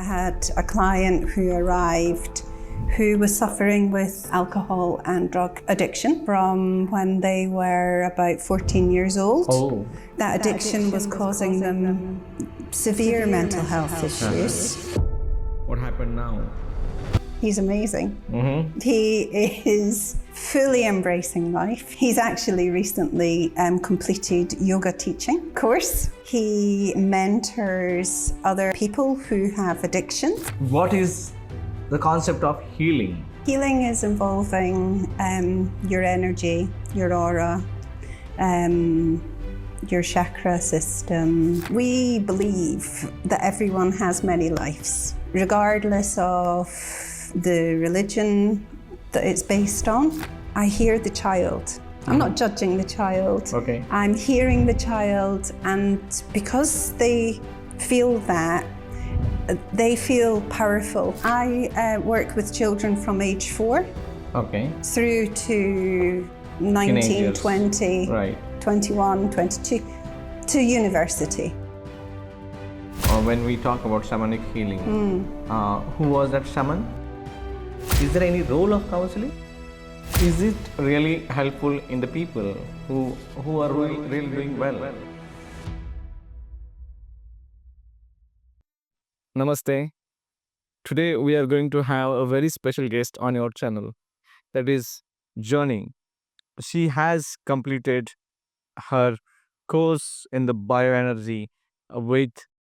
I had a client who arrived who was suffering with alcohol and drug addiction from when they were about 14 years old. Oh. That addiction was causing them severe mental health issues. What happened now? He's amazing. He is fully embracing life. He's actually recently completed yoga teaching course. He mentors other people who have addiction. What is the concept of healing? Healing is involving your energy, your aura, your chakra system. We believe that everyone has many lives, regardless of the religion that it's based on. I hear the child. I'm not judging the child. Okay. I'm hearing the child, and because they feel that, they feel powerful. I work with children from age 4 through to 19, Teenagers. 20, Right. 21, 22, to university. When we talk about shamanic healing, who was that shaman? Is there any role of counseling? Is it really helpful in the people who are really doing well? Namaste. Today we are going to have a very special guest on your channel. That is Journey. She has completed her course in the bioenergy with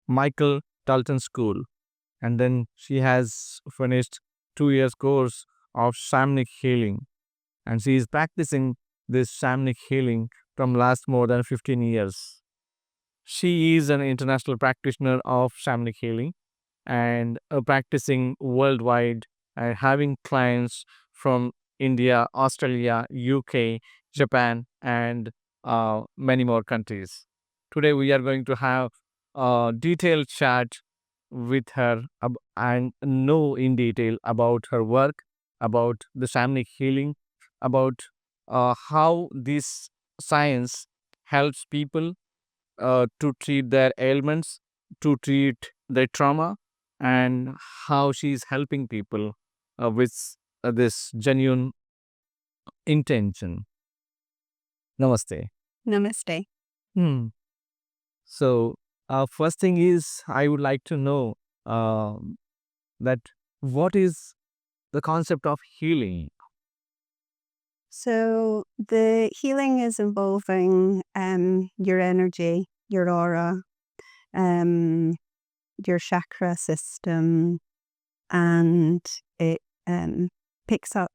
Michael Talton School, and then she has finished 2 years course of shamanic healing, and she is practicing this shamanic healing from last more than 15 years. She is an international practitioner of shamanic healing and practicing worldwide and having clients from India, Australia, UK, Japan, and many more countries. Today we are going to have a detailed chat with her and know in detail about her work, about the shamanic healing, about how this science helps people to treat their ailments, to treat their trauma, and how she is helping people with this genuine intention. Namaste. Namaste. So, first thing is, I would like to know that what is the concept of healing? So the healing is involving your energy, your aura, your chakra system, and it picks up.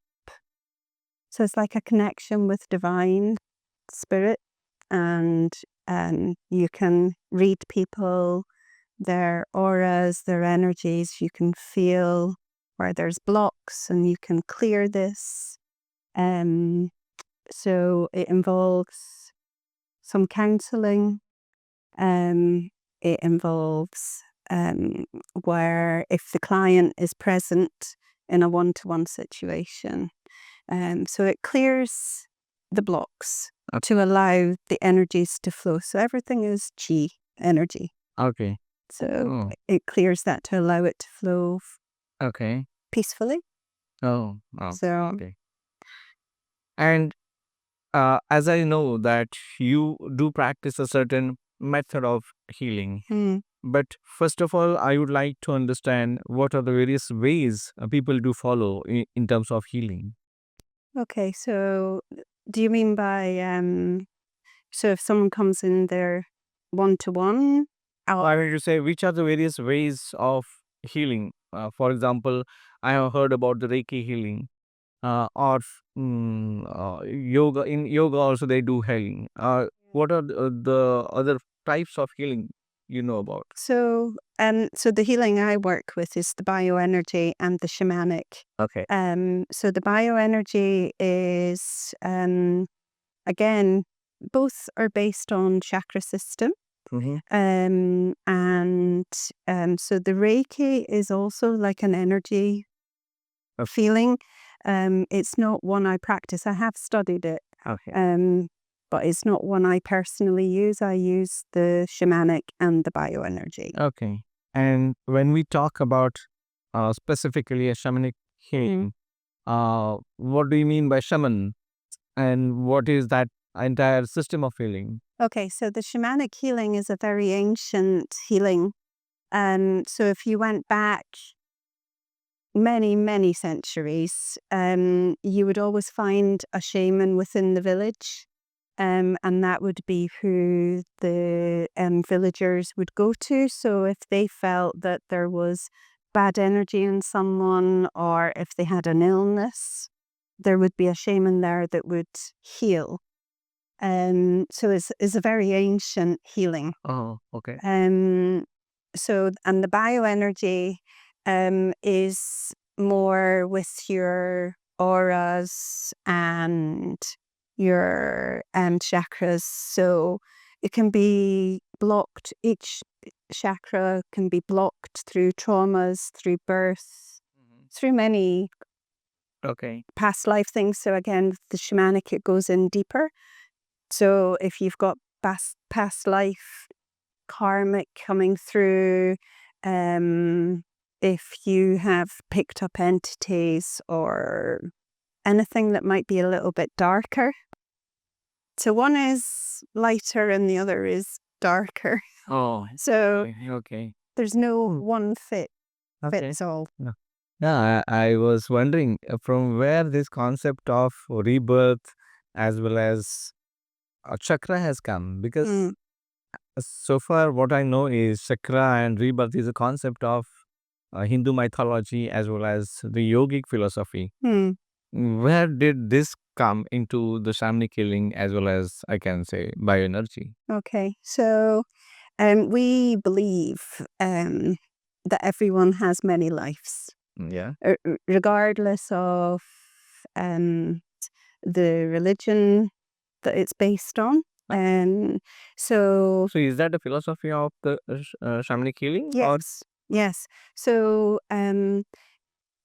So it's like a connection with divine spirit, and you can read people, their auras, their energies. You can feel where there's blocks, and you can clear this. So it involves some counseling. It involves where if the client is present in a one-to-one situation. So it clears the blocks to allow the energies to flow. So everything is chi energy. Okay. So it clears that to allow it to flow peacefully. So, Okay. and as I know that you do practice a certain method of healing, but first of all, I would like to understand what are the various ways people do follow in terms of healing. Okay, so do you mean by, so if someone comes in there one-to-one? I mean to say, which are the various ways of healing? For example, I have heard about the Reiki healing, or yoga. In yoga also they do healing. What are the other types of healing you know about? So the healing I work with is the bioenergy and the shamanic. Okay. So the bioenergy is, again, both are based on chakra system. And so the Reiki is also like an energy feeling. It's not one I practice. I have studied it. Okay. But it's not one I personally use. I use the shamanic and the bioenergy. Okay. And when we talk about specifically a shamanic healing, what do you mean by shaman? And what is that entire system of healing? Okay, so the shamanic healing is a very ancient healing. So if you went back many, many centuries, you would always find a shaman within the village. And that would be who the villagers would go to. So if they felt that there was bad energy in someone, or if they had an illness, there would be a shaman there that would heal. So it's a very ancient healing. Oh, okay. And the bioenergy is more with your auras and your chakras. So it can be blocked. Each chakra can be blocked through traumas, through birth, through many past life things. So again, the shamanic, it goes in deeper. So if you've got past life karmic coming through, if you have picked up entities or anything that might be a little bit darker. So one is lighter and the other is darker. Oh, So okay. there's no one fits all. Yeah, I was wondering from where this concept of rebirth as well as chakra has come, because so far what I know is chakra and rebirth is a concept of Hindu mythology as well as the yogic philosophy. Where did this come into the shamanic healing as well as, I can say, bioenergy? Okay, so we believe that everyone has many lives. Yeah. Regardless of the religion that it's based on. So So is that the philosophy of the shamanic healing? yes. So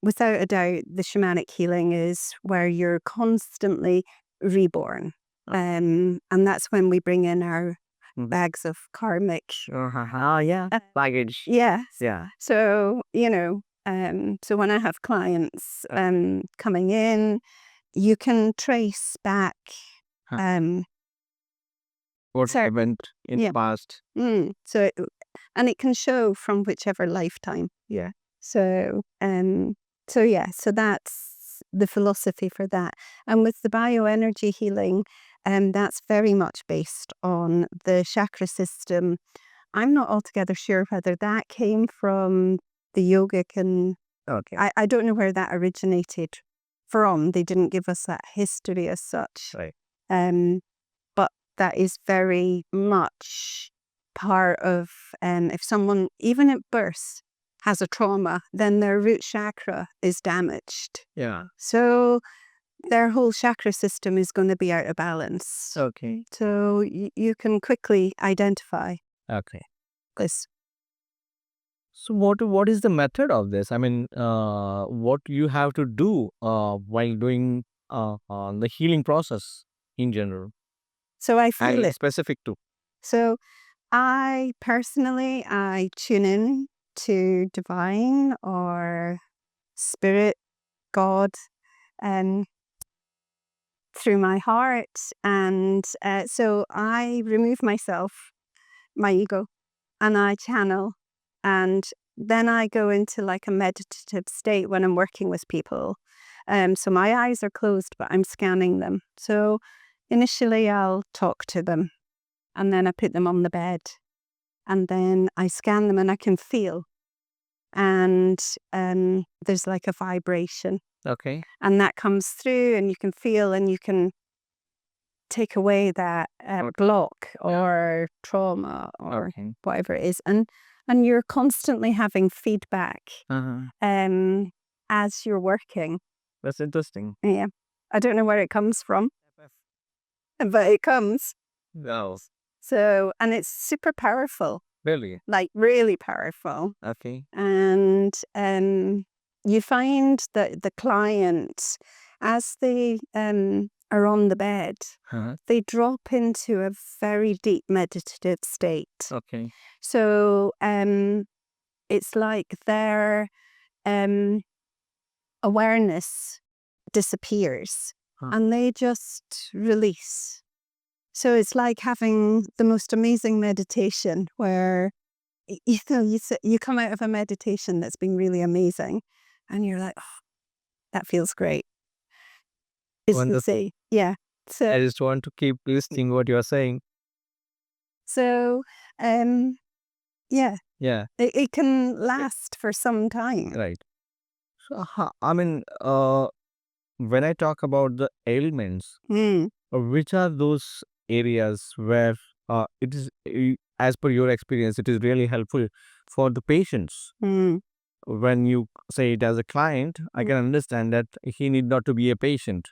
without a doubt, the shamanic healing is where you're constantly reborn. And that's when we bring in our bags of karmic. Baggage. Yes. Yeah. So, so when I have clients coming in, you can trace back what happened in the past. And it can show from whichever lifetime. Yeah. So that's the philosophy for that. And with the bioenergy healing, that's very much based on the chakra system. I'm not altogether sure whether that came from the yogic, and I don't know where that originated from. They didn't give us that history as such. Right. But that is very much part of, if someone, even at birth, has a trauma, then their root chakra is damaged. Yeah. So their whole chakra system is going to be out of balance. Okay. So you can quickly identify Okay. this. So what is the method of this? I mean, what you have to do while doing the healing process in general? So I feel it. Specific to. So I personally, I tune in to divine or spirit, God, through my heart. And so I remove myself, my ego, and I channel. And then I go into like a meditative state when I'm working with people. So my eyes are closed, but I'm scanning them. So initially I'll talk to them, and then I put them on the bed, and then I scan them and I can feel. And there's like a vibration. Okay. And that comes through, and you can feel, and you can take away that block or trauma or whatever it is. And you're constantly having feedback as you're working. That's interesting. Yeah. I don't know where it comes from, but it comes. No. So, and it's super powerful. Really? Like really powerful. Okay. And you find that the client, as they are on the bed, they drop into a very deep meditative state. Okay. So it's like their awareness disappears and they just release. So it's like having the most amazing meditation where you come out of a meditation that's been really amazing and you're like, oh, that feels great. It's Wonderful. insane. Yeah. I just want to keep listening what you're saying. So, yeah, Yeah, it can last for some time. right. So, I mean, when I talk about the ailments, which are those areas where it is, as per your experience, it is really helpful for the patients? When you say it as a client, I can understand that he need not to be a patient.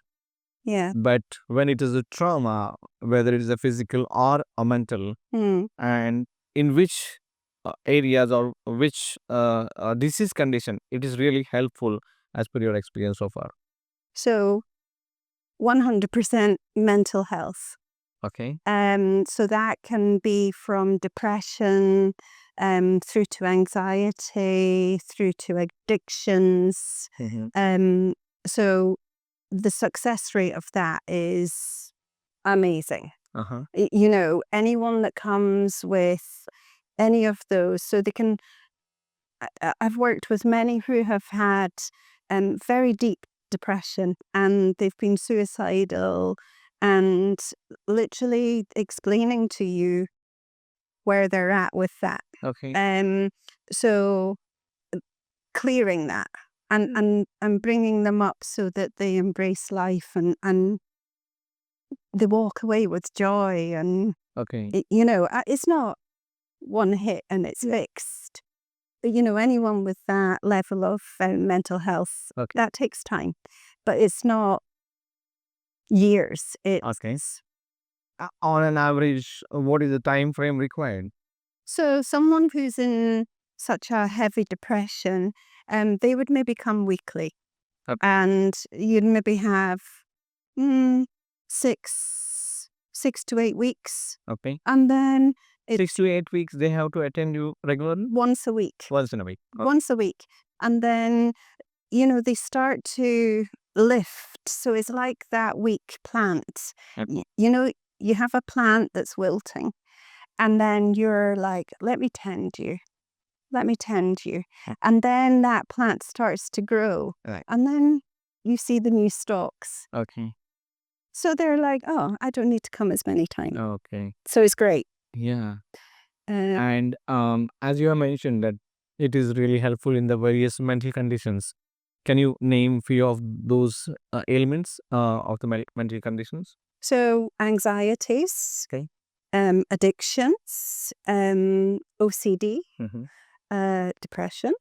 Yeah. But when it is a trauma, whether it is a physical or a mental, and in which areas or which disease condition, it is really helpful as per your experience so far. So 100% mental health. Okay. So that can be from depression, through to anxiety, through to addictions. So the success rate of that is amazing. Anyone that comes with any of those, so they can. I've worked with many who have had very deep depression and they've been suicidal, and literally explaining to you where they're at with that. Okay. So clearing that and bringing them up so that they embrace life and they walk away with joy. And Okay. it's not one hit and it's fixed. Anyone with that level of mental health, Okay. that takes time, but it's not years. It's Okay. On an average, what is the time frame required? So someone who's in such a heavy depression, they would maybe come weekly, Okay. and you'd maybe have 6 to 8 weeks, Okay. and then 6 to 8 weeks, they have to attend you regularly? once a week. Once in a week. Okay. Once a week. And then, they start to lift. So it's like that weak plant. Okay. You have a plant that's wilting, and then you're like, let me tend you. Let me tend you. And then that plant starts to grow. Right. And then you see the new stalks. Okay. So they're like, oh, I don't need to come as many times. Okay. So it's great. Yeah. Uh, And as you have mentioned that it is really helpful in the various mental conditions. Can you name few of those ailments of the mental conditions? so anxieties, Okay. addictions, OCD, depression.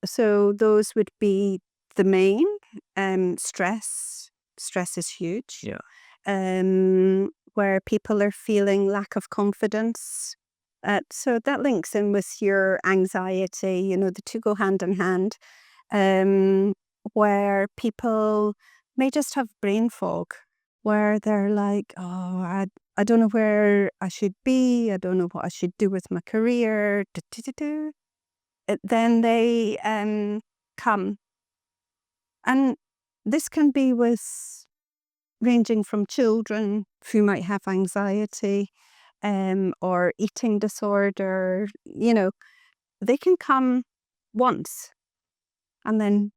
So those would be the main. Stress. Stress is huge. Yeah. Where people are feeling lack of confidence. So that links in with your anxiety. The two go hand in hand. Where people may just have brain fog, where they're like, oh, I don't know where I should be. I don't know what I should do with my career. Then they come. And this can be with ranging from children who might have anxiety or eating disorder. They can come once and then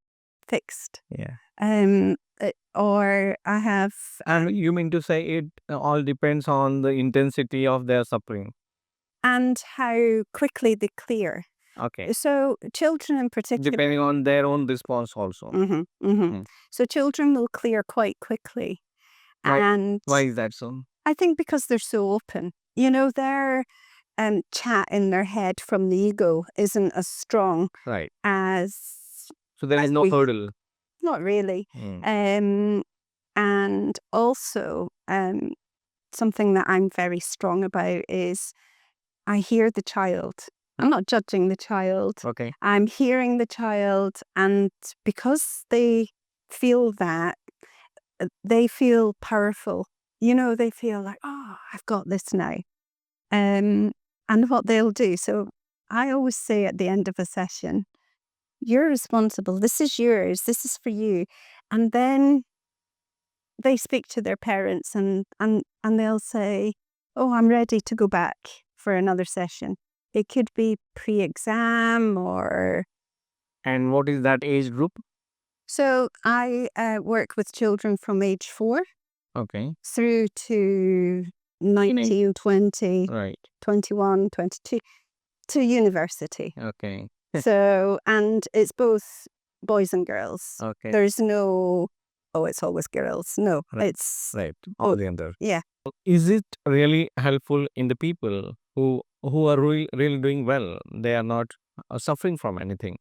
fixed. Yeah. Or I have... And you mean to say it all depends on the intensity of their suffering? And how quickly they clear. Okay. So children in particular... Depending on their own response also. So children will clear quite quickly. Why- And Why is that so? I think because they're so open. Their chat in their head from the ego isn't as strong Right. as... So there is no hurdle. Not really. And also, something that I'm very strong about is I hear the child. I'm not judging the child. Okay. I'm hearing the child, and because they feel that, they feel powerful. They feel like, oh, I've got this now. And what they'll do, so I always say at the end of a session, you're responsible. This is yours. This is for you. And then they speak to their parents and they'll say, oh, I'm ready to go back for another session. It could be pre-exam or... And what is that age group? So I work with children from age 4 Okay. through to 19, 20, Right. 21, 22, to university. Okay. So, and it's both boys and girls. Okay. There's no, oh, it's always girls. No, Right. it's, Right. Oh, All the other. yeah. Is it really helpful in the people who are really doing well? They are not suffering from anything.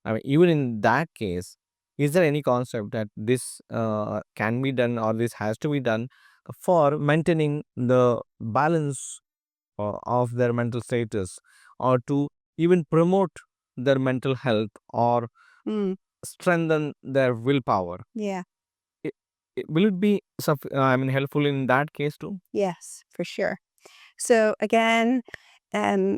I mean, even in that case, is there any concept that this can be done or this has to be done for maintaining the balance of their mental status, or to even promote their mental health, or Mm, strengthen their willpower? yeah. Will it be helpful in that case too? Yes, for sure. So again,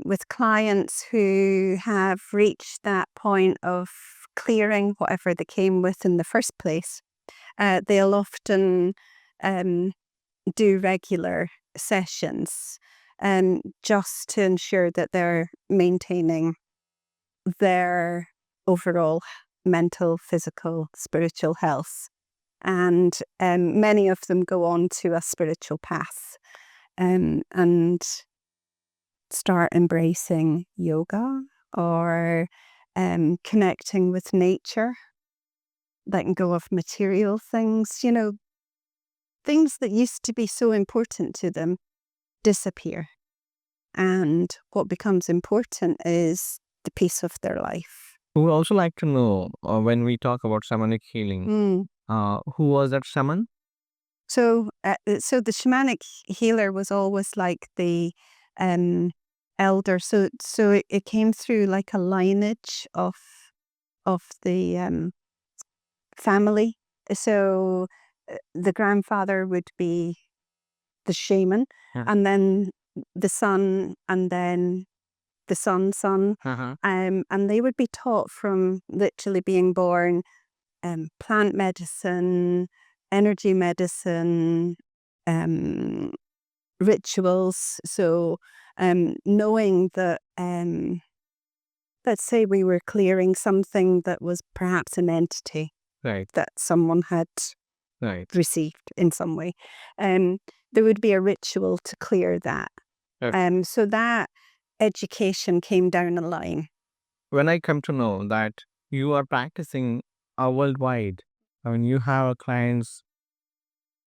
with clients who have reached that point of clearing whatever they came with in the first place, they'll often do regular sessions just to ensure that they're maintaining their overall mental, physical, spiritual health. And many of them go on to a spiritual path and start embracing yoga or connecting with nature, letting go of material things. You know, things that used to be so important to them disappear. And what becomes important is the peace of their life. We would also like to know, when we talk about shamanic healing, who was that shaman? So the shamanic healer was always like the elder. So it came through like a lineage of the family. So the grandfather would be the shaman, Yeah. and then the son, and then the son's son. And they would be taught from literally being born plant medicine, energy medicine, rituals. So knowing that, let's say we were clearing something that was perhaps an entity Right. that someone had Right. received in some way, there would be a ritual to clear that. Okay. So that education came down the line. When I come to know that you are practicing worldwide, I mean, you have clients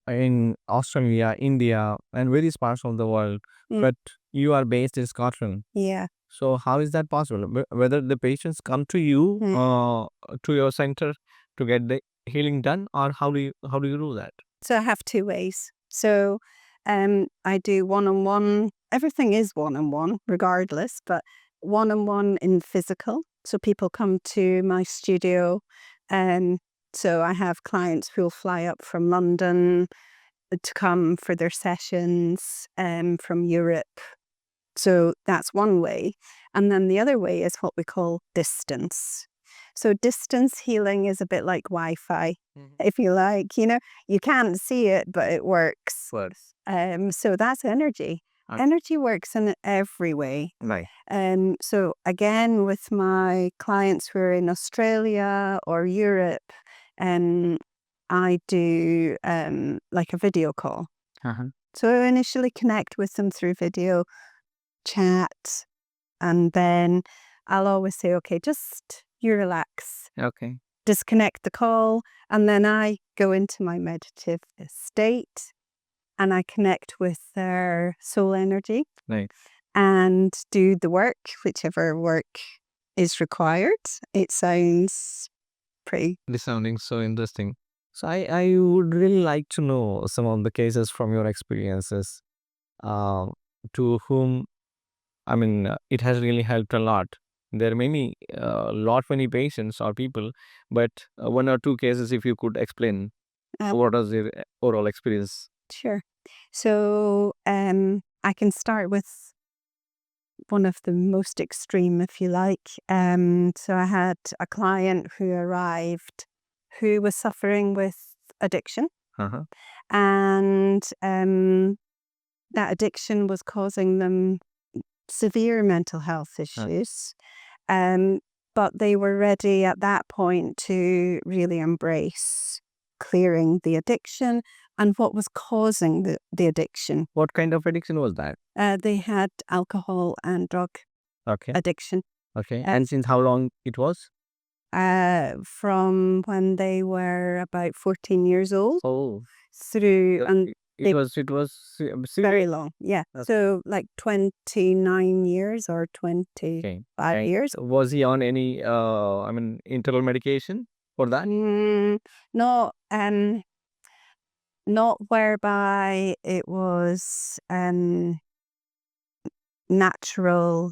in Australia, India, and various parts of the world, Mm. but you are based in Scotland. Yeah. So how is that possible? Whether the patients come to you, to your center, to get the healing done, or how do you do that? So I have 2 ways. So I do one-on-one. Everything is one-on-one regardless, but one-on-one in physical. So people come to my studio. So I have clients who'll fly up from London to come for their sessions from Europe. So that's one way. And then the other way is what we call distance. So distance healing is a bit like Wi-Fi, if you like. You know, you can't see it, but it works. Works. So that's energy. Okay. Energy works in every way. Right. So again, with my clients who are in Australia or Europe, I do like a video call. So I initially connect with them through video chat, and then I'll always say, okay, just you relax, Okay. disconnect the call, and then I go into my meditative state and I connect with their soul energy. Right. And do the work, whichever work is required. It sounds pretty... This sounding so interesting. So I would really like to know some of the cases from your experiences, to whom, I mean, it has really helped a lot. There are many patients or people, but one or two cases, if you could explain what was your overall experience. Sure. So I can start with one of the most extreme, if you like. So I had a client who arrived who was suffering with addiction, Uh-huh. and that addiction was causing them severe mental health issues. But they were ready at that point to really embrace clearing the addiction and what was causing the addiction. What kind of addiction was that? They had alcohol and drug Okay. addiction Okay. And since how long it was? from when they were about 14 years old Oh, through, and it was very long. Yeah. Okay. So like 29 years or 25 Okay. years. Was he on any internal medication for that? Not whereby it was natural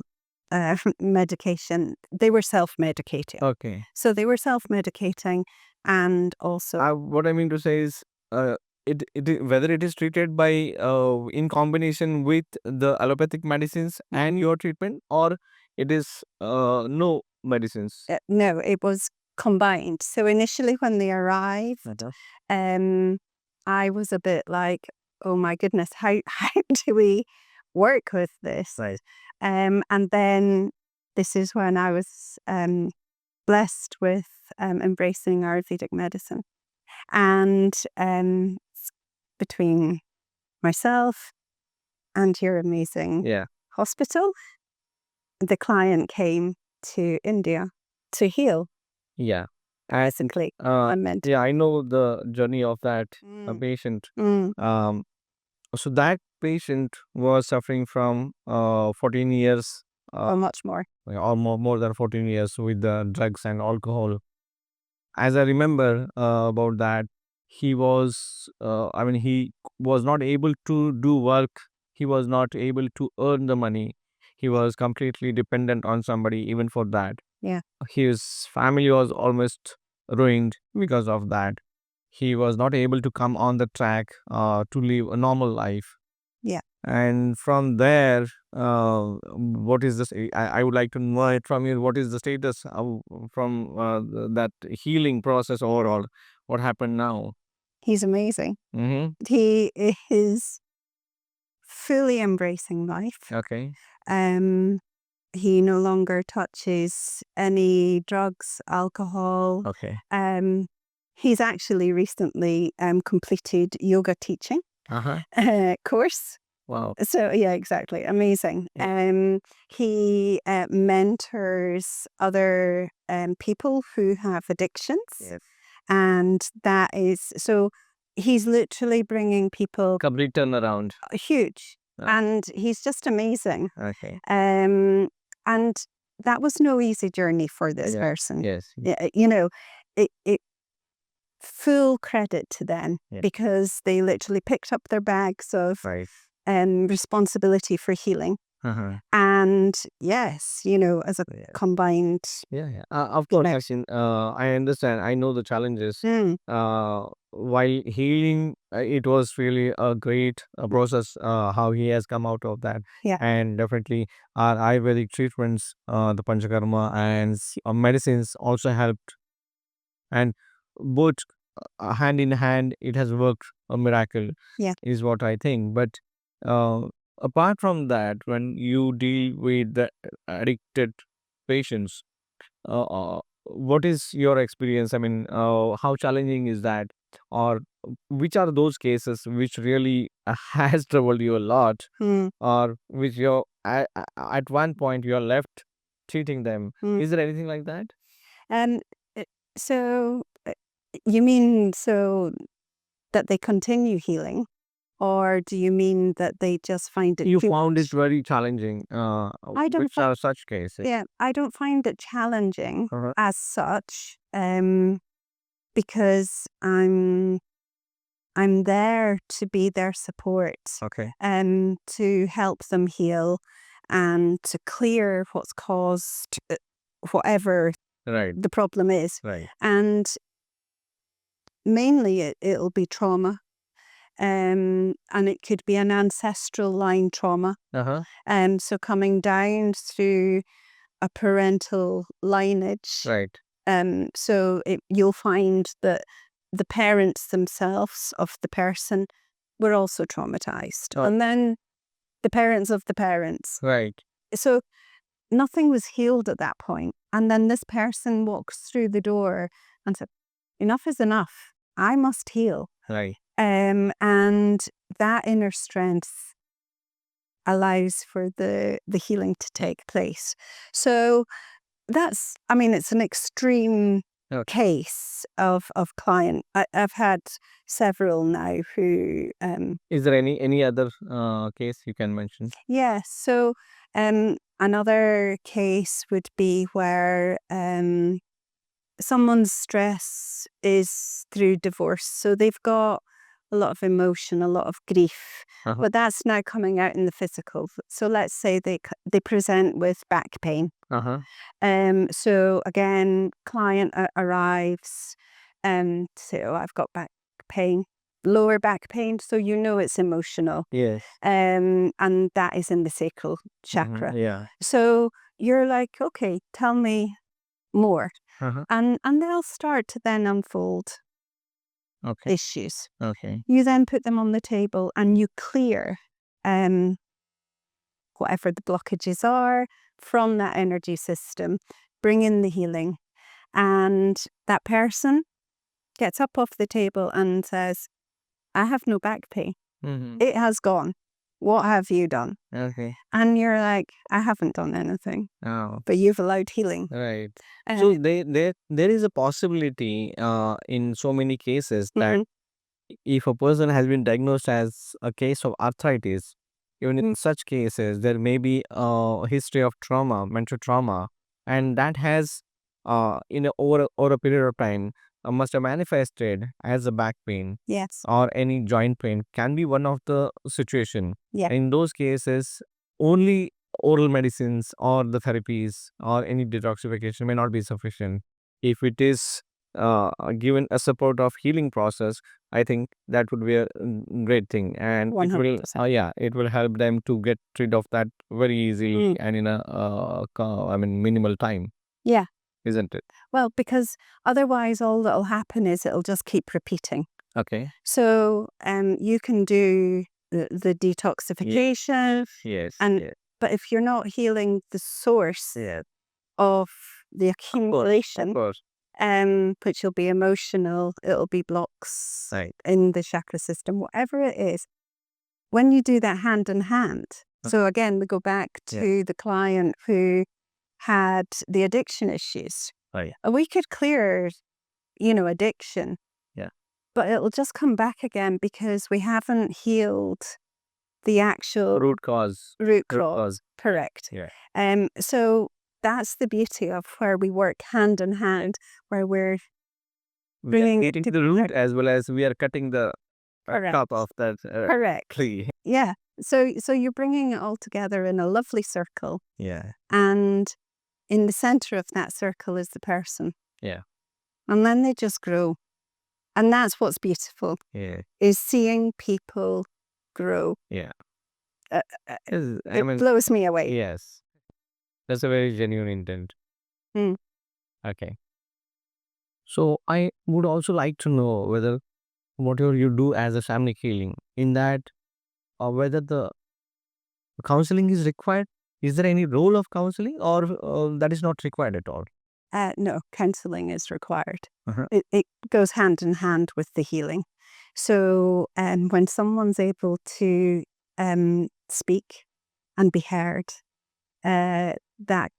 medication. They were self-medicating. Okay. So they were self-medicating, and also What I mean to say is, whether it is treated by in combination with the allopathic medicines and your treatment, or it is no medicines. no, it was combined. So initially when they arrived, I was a bit like, oh my goodness, how do we work with this? Right. And then this is when I was blessed with embracing Ayurvedic medicine. And between myself and your amazing Yeah. hospital, the client came to India to heal, Yeah. And basically. I meant. yeah, I know the journey of that Mm, patient. mm, So that patient was suffering from 14 years or much more. or more than 14 years with the drugs and alcohol. As I remember about that, he was, he was not able to do work. He was not able to earn the money. He was completely dependent on somebody, even for that. Yeah. His family was almost ruined because of that. He was not able to come on the track to live a normal life. Yeah. And from there, what is this? I would like to know it from you. What is the status from that healing process overall? What happened now? He's amazing. Mm-hmm. He is fully embracing life. Okay. He no longer touches any drugs, alcohol. Okay. He's actually recently completed yoga teaching course. Wow. So yeah, exactly. Amazing. Yeah. He mentors other people who have addictions. Yes. And that is, so he's literally bringing people Complete turnaround. huge. Yeah. And he's just amazing. Okay. And that was no easy journey for this Yeah. person. Yes. You know, it full credit to them, Yeah. because they literally picked up their bags of Right. responsibility for healing. And yes, as a Yeah. combined. Yeah. Of course, No. Yasin, I understand. I know the challenges. Mm, While healing, it was really a great process. How he has come out of that, yeah. and definitely our Ayurvedic treatments, the Panchakarma and medicines also helped, and both hand in hand, it has worked a miracle. Yeah. Is what I think. But uh, apart from that, when you deal with the addicted patients, what is your experience? How challenging is that, or which are those cases which really has troubled you a lot, Mm, or which at one point you're left treating them? mm. Is there anything like that? Uh, So you mean so that they continue healing, or do you mean that they just find it You too found it much? very challenging. I don't Which are such cases? Yeah, I don't find it challenging Uh-huh. as such, because I'm there to be their support, Okay. to help them heal and to clear what's caused whatever Right. the problem is. Right. And mainly it'll be trauma. and it could be an ancestral line trauma. So coming down through a parental lineage. Right. So you'll find that the parents themselves of the person were also traumatized. Oh. And then the parents of the parents. Right. So nothing was healed at that point. And then this person walks through the door and said, enough is enough. I must heal. Right. And that inner strength allows for the healing to take place. So that's, I mean, it's an extreme case of client. I've had several now who... Is there any other case you can mention? Yes. So another case would be where someone's stress is through divorce. So they've got a lot of emotion, a lot of grief, but that's now coming out in the physical. So let's say they present with back pain. So again, client arrives and say, oh, I've got back pain, lower back pain. So you know it's emotional. Yes. And that is in the sacral chakra. Yeah. So you're like, okay, tell me more. And they'll start to then unfold issues. Okay. You then put them on the table and you clear whatever the blockages are from that energy system, bring in the healing. And that person gets up off the table and says, I have no back pain. It has gone. What have you done? Okay. And you're like, I haven't done anything. Oh. But you've allowed healing. Right. So there is a possibility in so many cases that if a person has been diagnosed as a case of arthritis, even in such cases, there may be a history of trauma, mental trauma, and that has, over a period of time, must have manifested as a back pain. Yes. Or any joint pain can be one of the situation. Yeah. In those cases, only oral medicines or the therapies or any detoxification may not be sufficient. If it is given a support of healing process, I think that would be a great thing, and 100%. it will help them to get rid of that very easily and in a minimal time. Yeah. Isn't it? Well, because otherwise all that'll happen is it'll just keep repeating. Okay. So you can do the detoxification. Yes. But if you're not healing the source of the accumulation, Of course. which will be emotional, it'll be blocks Right. in the chakra system, whatever it is, when you do that hand in hand. So again, we go back to the client who had the addiction issues. Right. We could clear, addiction. Yeah. But it'll just come back again because we haven't healed the actual Root cause. Correct. Yeah. So that's the beauty of where we work hand in hand, where we're bringing getting to the root as well as we are cutting the top of that tree. Yeah. So you're bringing it all together in a lovely circle. Yeah. And in the center of that circle is the person. Yeah. And then they just grow. And that's what's beautiful. Yeah. Is seeing people grow. Yeah. It blows me away. Yes. That's a very genuine intent. Okay. So I would also like to know whether whatever you do as a shamanic healing, in that, or whether the counseling is required. Is there any role of counseling, or that is not required at all? No, counseling is required. It goes hand in hand with the healing. So when someone's able to speak and be heard, that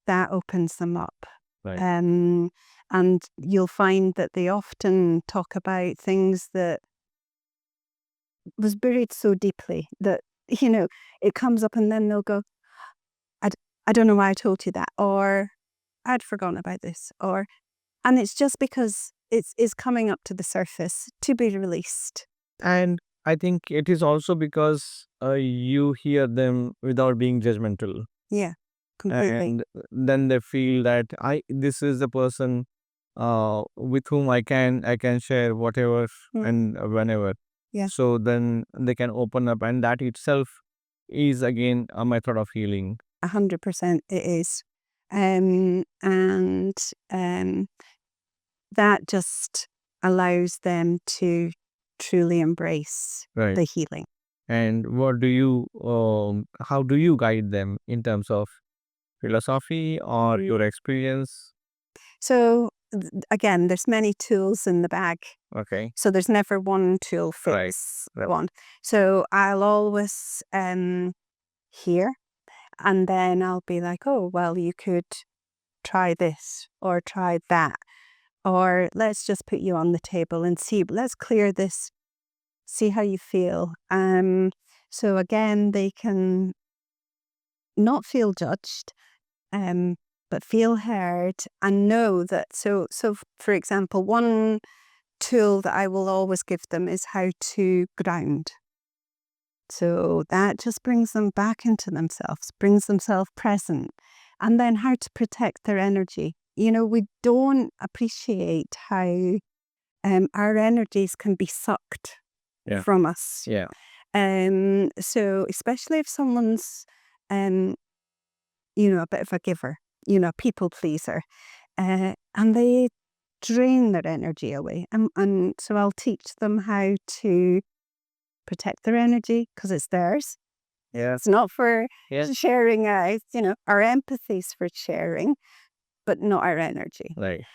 opens them up. Right. And you'll find that they often talk about things that was buried so deeply that, it comes up and then they'll go, I don't know why I told you that, or I'd forgotten about this, and it's just because it's coming up to the surface to be released. And I think it is also because you hear them without being judgmental. Yeah, completely. And then they feel that this is the person with whom I can share whatever and whenever. Yeah. So then they can open up, and that itself is again a method of healing. 100% it is. And that just allows them to truly embrace Right. the healing. And what do you, how do you guide them in terms of philosophy or your experience? So again, there's many tools in the bag. Okay. So there's never one tool Right. fits one. So I'll always hear, and then I'll be like, oh, well, you could try this or try that. Or let's just put you on the table and see, let's clear this, see how you feel. So again, they can not feel judged, but feel heard and know that. So for example, one tool that I will always give them is how to ground. So that just brings them back into themselves, brings themselves present, and then how to protect their energy. You know, we don't appreciate how our energies can be sucked from us. Yeah. So especially if someone's, a bit of a giver, a people pleaser, and they drain their energy away. And so I'll teach them how to protect their energy because it's theirs. Yeah. It's not for Yeah. sharing out, our empathy's for sharing, but not our energy. Right.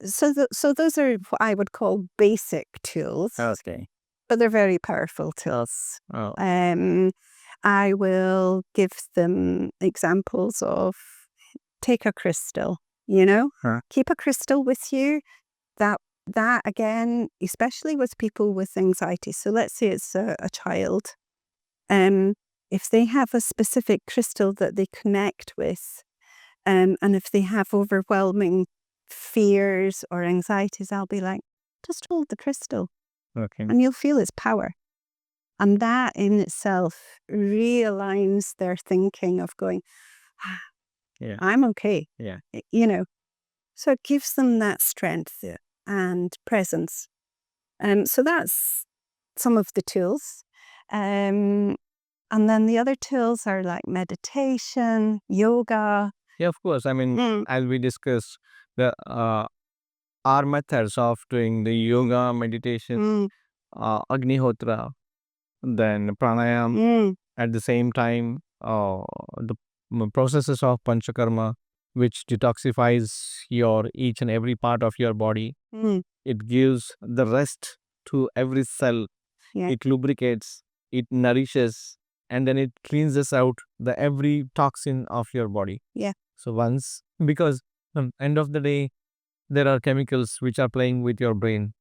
So those are what I would call basic tools. Okay. But they're very powerful tools. Oh. I will give them examples of take a crystal, Huh. keep a crystal with you. That again, especially with people with anxiety. So let's say it's a child. If they have a specific crystal that they connect with, and if they have overwhelming fears or anxieties, I'll be like, just hold the crystal. Okay. And you'll feel its power. And that in itself realigns their thinking of going, Yeah. I'm okay. Yeah. So it gives them that strength and presence. So that's some of the tools. And then the other tools are like meditation, yoga. Yeah, of course. I mean, as we discussed, the our methods of doing the yoga, meditation, Agnihotra, then pranayam, at the same time, the processes of panchakarma, which detoxifies your each and every part of your body. It gives the rest to every cell. Yeah. It lubricates, it nourishes, and then it cleanses out the every toxin of your body. Yeah. So once, because end of the day, there are chemicals which are playing with your brain.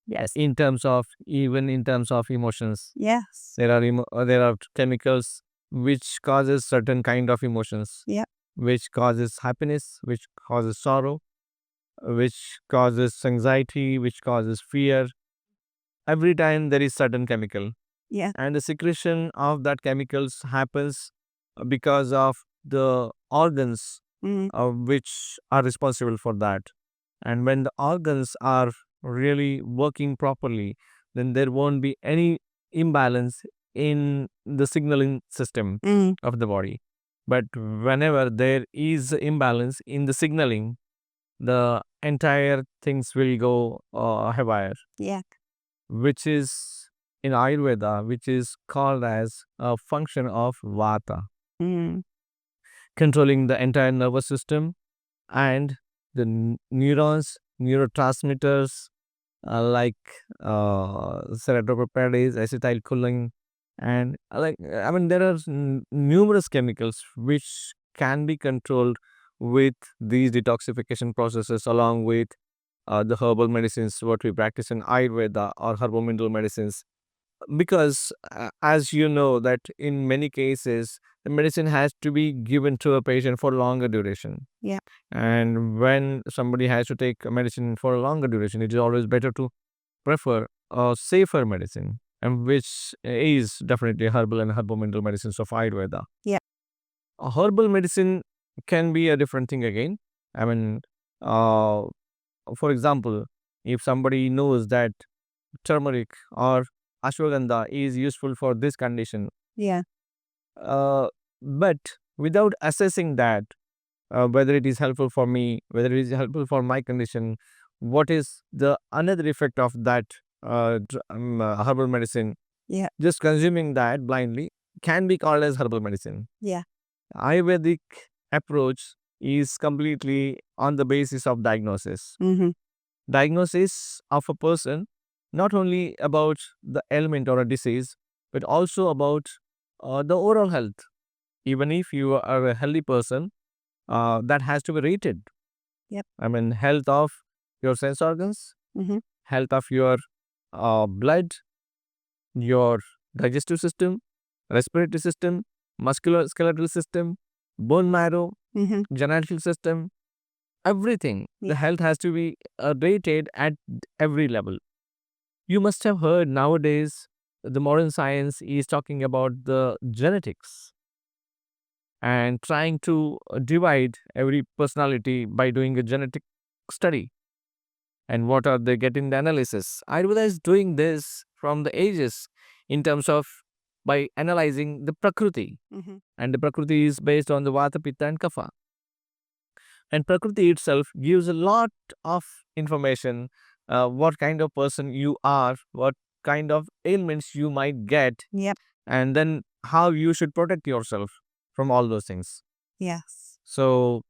Yes. Even in terms of emotions. Yes. There are chemicals which causes certain kind of emotions. Yeah. Which causes happiness, which causes sorrow, which causes anxiety, which causes fear. Every time there is certain chemical. Yeah. And the secretion of that chemicals happens because of the organs which are responsible for that. And when the organs are really working properly, then there won't be any imbalance in the signaling system of the body. But whenever there is imbalance in the signaling, the entire things will go haywire. Yeah. Which is in Ayurveda, which is called as a function of Vata, controlling the entire nervous system and the neurons, neurotransmitters like serotonin, acetylcholine, and there are numerous chemicals which can be controlled with these detoxification processes, along with the herbal medicines what we practice in Ayurveda or herbal mineral medicines. Because as you know that in many cases the medicine has to be given to a patient for longer duration. Yeah. And when somebody has to take a medicine for a longer duration, it is always better to prefer a safer medicine, and which is definitely herbal and herbal mineral medicines of Ayurveda. Yeah. A herbal medicine can be a different thing again. I mean, for example, if somebody knows that turmeric or ashwagandha is useful for this condition. Yeah. But without assessing that, whether it is helpful for me, whether it is helpful for my condition, what is the another effect of that herbal medicine? Yeah. Just consuming that blindly can be called as herbal medicine. Yeah. Ayurvedic approach is completely on the basis of diagnosis. Mm-hmm. Diagnosis of a person, not only about the ailment or a disease, but also about the overall health. Even if you are a healthy person, that has to be rated. Yep. I mean, health of your sense organs, Mm-hmm. health of your blood, your digestive system, respiratory system, musculoskeletal system, bone marrow, Mm-hmm. genetic system, everything. The Yeah. health has to be rated at every level. You must have heard nowadays the modern science is talking about the genetics and trying to divide every personality by doing a genetic study. And what are they getting the analysis? Ayurveda is doing this from the ages in terms of by analyzing the Prakriti. Mm-hmm. And the Prakriti is based on the Vata, Pitta, and Kapha. And Prakriti itself gives a lot of information, what kind of person you are, what kind of ailments you might get, Yep. and then how you should protect yourself from all those things. Yes. So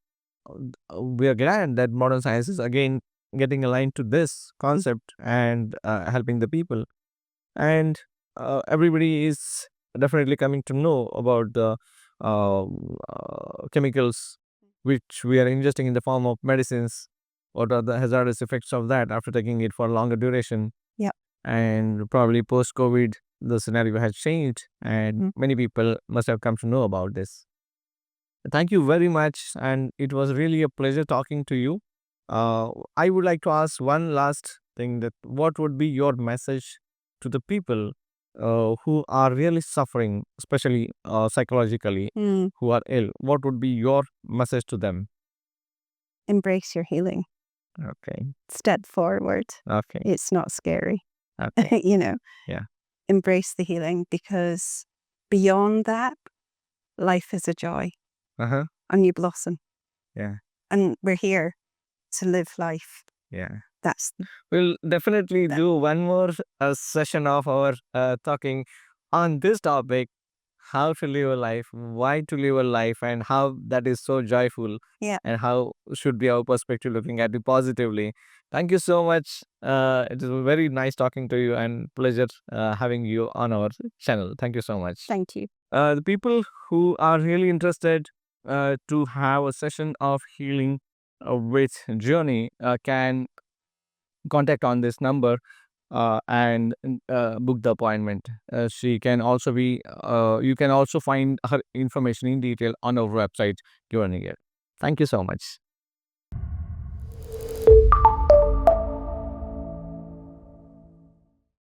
we are glad that modern science is again getting aligned to this concept and helping the people. And everybody is definitely coming to know about the chemicals which we are ingesting in the form of medicines. What are the hazardous effects of that after taking it for a longer duration? Yep. And probably post COVID, the scenario has changed, and many people must have come to know about this. Thank you very much, and it was really a pleasure talking to you. I would like to ask one last thing: that what would be your message to the people who are really suffering, especially psychologically, Mm. who are ill? What would be your message to them? Embrace your healing. Okay. Step forward. Okay. It's not scary. Okay. Yeah. Embrace the healing, because beyond that, life is a joy Uh-huh. and you blossom. Yeah. And we're here to live life. Yeah. That's We'll definitely that. do one more session of our talking on this topic: how to live a life, why to live a life, and how that is so joyful, Yeah. and how should be our perspective looking at it positively. Thank you so much. It is very nice talking to you and pleasure having you on our channel. Thank you so much. Thank you. The people who are really interested to have a session of healing with Journey can contact on this number and book the appointment. She can also be, you can also find her information in detail on our website given here. Thank you so much.